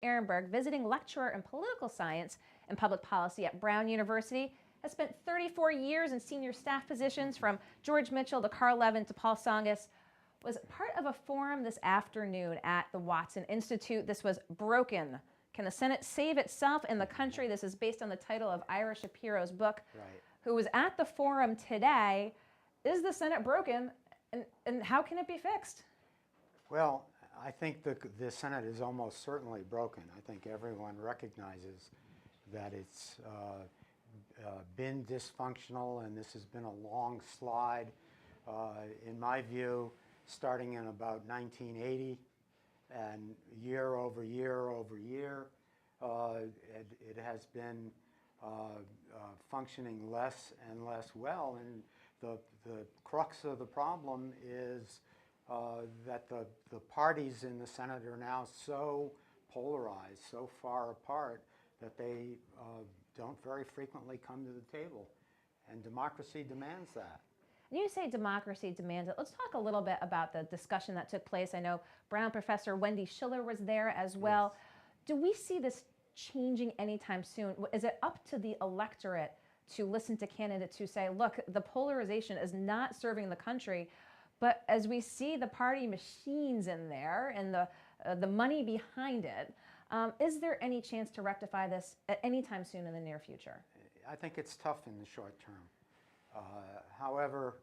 Arenberg, visiting lecturer in political science and public policy at Brown University, has spent 34 years in senior staff positions from George Mitchell to Carl Levin to Paul Tsongas, was part of a forum this afternoon at the Watson Institute. This was Broken. Can the Senate Save Itself in the Country? This is based on the title of Ira Shapiro's book, who was at the forum today. Is the Senate broken, and how can it be fixed? Well, I think the Senate is almost certainly broken. I think everyone recognizes that it's been dysfunctional, and this has been a long slide. In my view, starting in about 1980, and year over year over year, it has been functioning less and less well. And the crux of the problem is that the parties in the Senate are now so polarized, so far apart, that they don't very frequently come to the table. And democracy demands that. And you say democracy demands it. Let's talk a little bit about the discussion that took place. I know Brown professor Wendy Schiller was there as well. Yes. Do we see this changing anytime soon? Is it up to the electorate to listen to candidates who say, look, the polarization is not serving the country, but as we see the party machines in there and the money behind it, is there any chance to rectify this at any time soon in the near future? I think it's tough in the short term. However,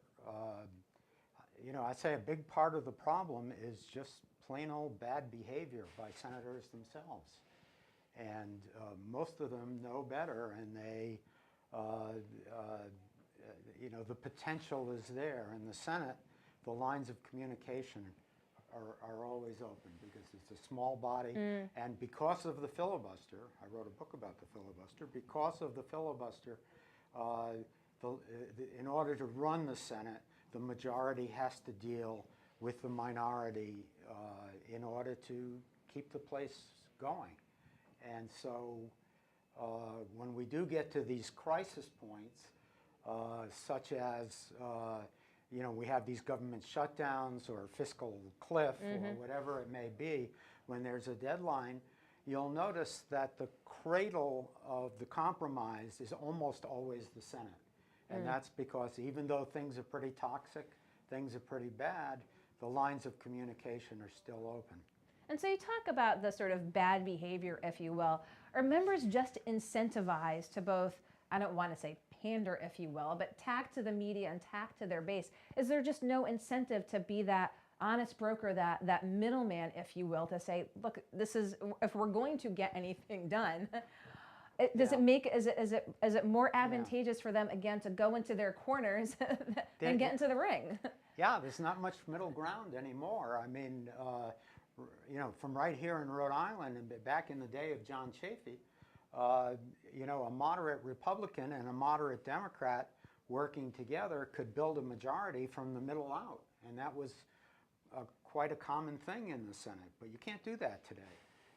you know, I'd say a big part of the problem is just plain old bad behavior by senators themselves. And most of them know better, and they, you know, the potential is there. In the Senate, the lines of communication are always open because it's a small body. And because of the filibuster, I wrote a book about the filibuster, because of the filibuster, in order to run the Senate, the majority has to deal with the minority in order to keep the place going. And so when we do get to these crisis points, such as, you know, we have these government shutdowns or fiscal cliff or whatever it may be, when there's a deadline, you'll notice that the cradle of the compromise is almost always the Senate. And that's because even though things are pretty toxic, things are pretty bad, the lines of communication are still open. And so you talk about the sort of bad behavior, if you will. Are members just incentivized to both, I don't want to say pander, if you will, but tack to the media and tack to their base? Is there just no incentive to be that honest broker, that middleman, if you will, to say, look, this is, if we're going to get anything done, does it make, is it more advantageous for them, again, to go into their corners than get into the ring? Yeah, there's not much middle ground anymore. I mean, you know, from right here in Rhode Island, and back in the day of John Chafee, you know, a moderate Republican and a moderate Democrat working together could build a majority from the middle out. And that was quite a common thing in the Senate. But you can't do that today.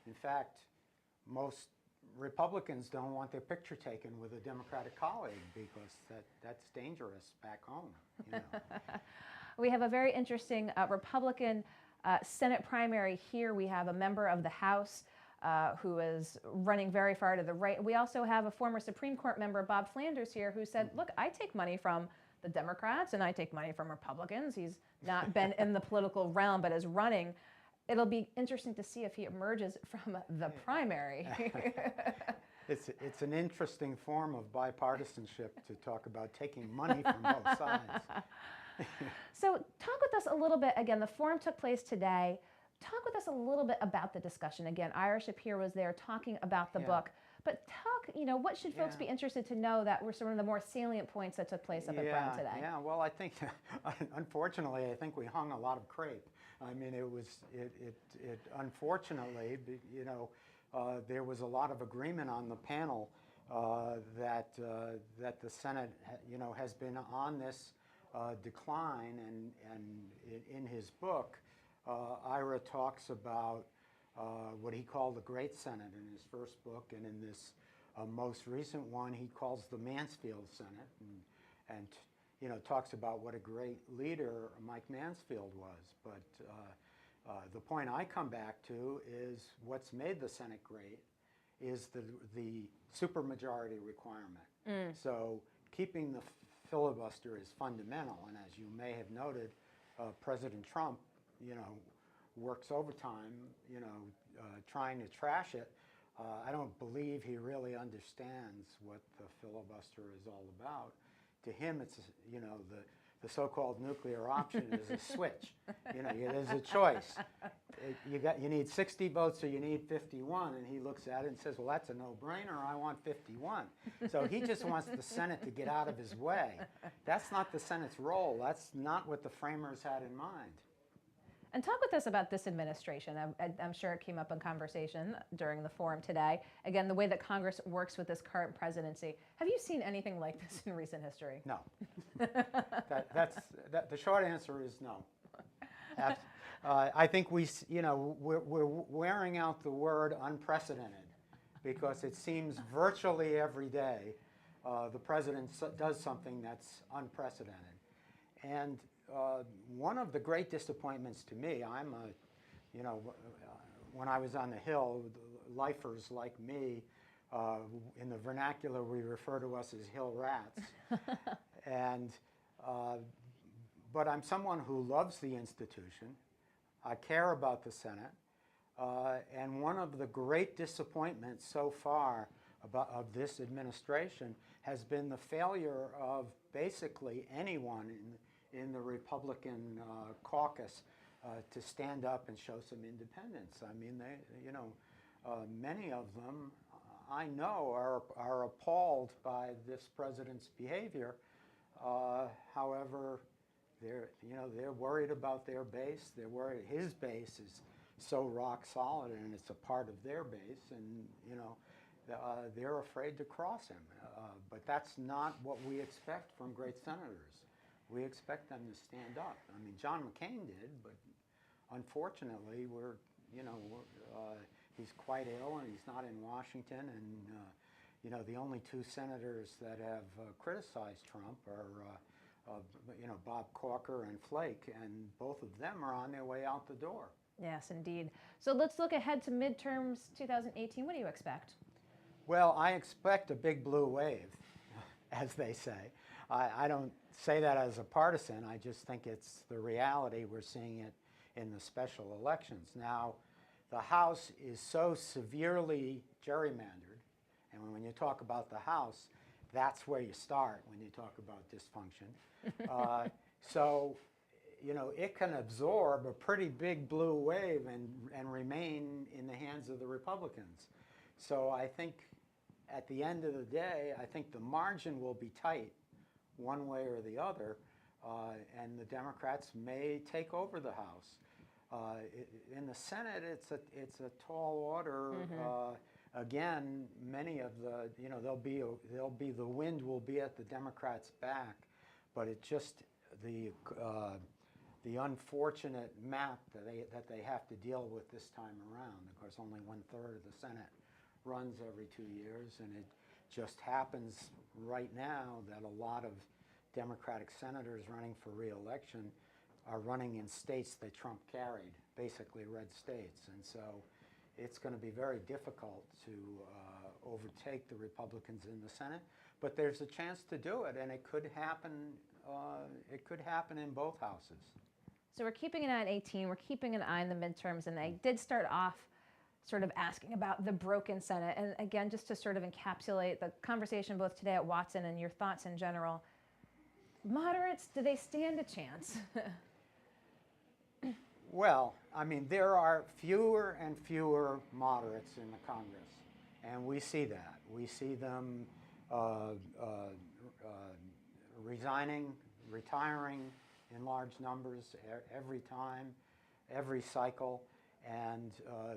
In fact, most Republicans don't want their picture taken with a Democratic colleague because that's dangerous back home. You know. We have a very interesting Republican Senate primary here. We have a member of the House who is running very far to the right. We also have a former Supreme Court member, Bob Flanders, here, who said, look, I take money from the Democrats and I take money from Republicans. He's not been in the political realm, but is running. It'll be interesting to see if he emerges from the primary. It's an interesting form of bipartisanship to talk about taking money from both sides. So talk with us a little bit, again, the forum took place today. Talk with us a little bit about the discussion. Again, Ira Shapiro was there talking about the book. But talk, you know, what should folks be interested to know that were sort of the more salient points that took place up at Brown today? Yeah, well, I think, unfortunately, I think we hung a lot of crepe. I mean, it unfortunately, you know, there was a lot of agreement on the panel that the Senate, you know, has been on this decline, and in his book, Ira talks about what he called the Great Senate in his first book, and in this most recent one, he calls the Mansfield Senate, and you know, talks about what a great leader Mike Mansfield was. But The point I come back to is what's made the Senate great is the supermajority requirement. So keeping the filibuster is fundamental, and as you may have noted, President Trump, works overtime, trying to trash it. I don't believe he really understands what the filibuster is all about. To him, it's, the so-called nuclear option is a switch. There's a choice. You need 60 votes or you need 51, and he looks at it and says, well, that's a no-brainer. I want 51. So he just wants the Senate to get out of his way. That's not the Senate's role. That's not what the framers had in mind. And talk with us about this administration. I'm sure it came up in conversation during the forum today. Again, the way that Congress works with this current presidency. Have you seen anything like this in recent history? No. The short answer is no. I think we're wearing out the word unprecedented because it seems virtually every day the president does something that's unprecedented. And one of the great disappointments to me, when I was on the Hill, lifers like me, in the vernacular we refer to us as Hill rats. But I'm someone who loves the institution. I care about the Senate. And one of the great disappointments so far of this administration has been the failure of basically anyone in the Republican caucus to stand up and show some independence. I mean, many of them I know are appalled by this president's behavior. However, they're worried about their base. They're worried his base is so rock solid and it's a part of their base, and they're afraid to cross him. But that's not what we expect from great senators. We expect them to stand up. I mean, John McCain did, but unfortunately, he's quite ill and he's not in Washington. And the only two senators that have criticized Trump are Bob Corker and Flake, and both of them are on their way out the door. Yes, indeed. So let's look ahead to midterms 2018. What do you expect? Well, I expect a big blue wave, as they say. I don't say that as a partisan. I just think it's the reality. We're seeing it in the special elections. Now, the House is so severely gerrymandered, and when you talk about the House, that's where you start when you talk about dysfunction. So, it can absorb a pretty big blue wave and remain in the hands of the Republicans. So I think at the end of the day, I think the margin will be tight one way or the other, and the Democrats may take over the House. In the Senate, it's a tall order. Again, many of the the wind will be at the Democrats' back, but it just the unfortunate map that they have to deal with this time around. Of course, only 1/3 of the Senate runs every 2 years, and it just happens right now that a lot of Democratic senators running for re-election are running in states that Trump carried, basically red states. And so it's going to be very difficult to overtake the Republicans in the Senate, but there's a chance to do it, and it could happen. It could happen in both houses. So we're keeping an eye on 18. We're keeping an eye on the midterms, and I did start off sort of asking about the broken Senate. And again, just to sort of encapsulate the conversation both today at Watson and your thoughts in general, moderates, do they stand a chance? Well, I mean, there are fewer and fewer moderates in the Congress, and we see that. We see them resigning, retiring in large numbers every time, every cycle, and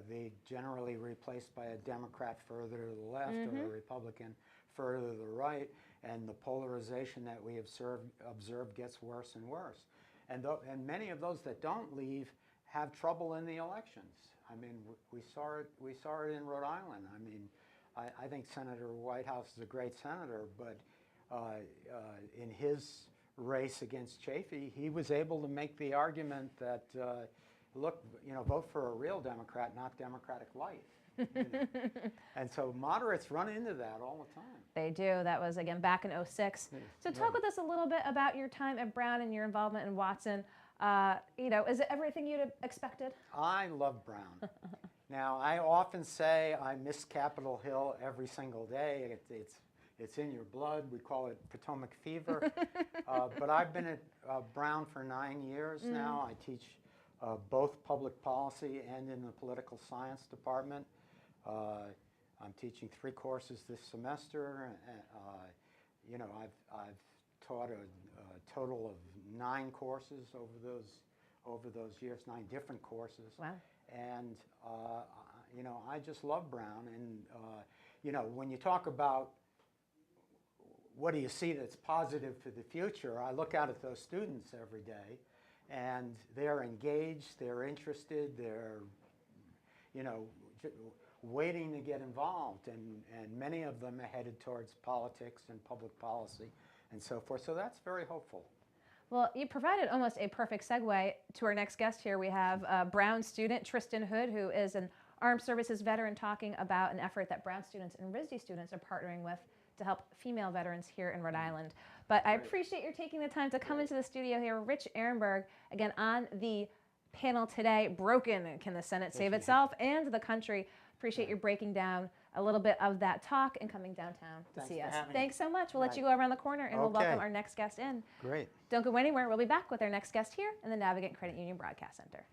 they generally replaced by a Democrat further to the left or a Republican further to the right, and the polarization that we observed gets worse and worse. And many of those that don't leave have trouble in the elections. I mean, we saw it in Rhode Island. I mean, I think Senator Whitehouse is a great senator, but in his race against Chafee, he was able to make the argument that look, vote for a real Democrat, not Democratic light. And so moderates run into that all the time. They do. That was, again, back in '06. So talk with us a little bit about your time at Brown and your involvement in Watson. Is it everything you'd have expected? I love Brown. Now, I often say I miss Capitol Hill every single day. It's in your blood. We call it Potomac fever. But I've been at Brown for 9 years now. I teach both public policy and in the political science department. I'm teaching 3 courses this semester. I've taught a total of 9 courses over those years, 9 different courses. Wow. And I just love Brown. And when you talk about what do you see that's positive for the future, I look out at those students every day, and they're engaged, they're interested, they're waiting to get involved, and many of them are headed towards politics and public policy and so forth. So that's very hopeful. Well, you provided almost a perfect segue to our next guest here. We have a Brown student, Tristan Hood, who is an armed services veteran, talking about an effort that Brown students and RISD students are partnering with to help female veterans here in Rhode Island. But I appreciate your taking the time to come into the studio here. Rich Arenberg, again, on the panel today, Broken, Can the Senate Save Itself and the Country? Appreciate your breaking down a little bit of that talk and coming downtown to see us. Thanks so much. We'll let you go around the corner and we'll welcome our next guest in. Great. Don't go anywhere. We'll be back with our next guest here in the Navigant Credit Union Broadcast Center.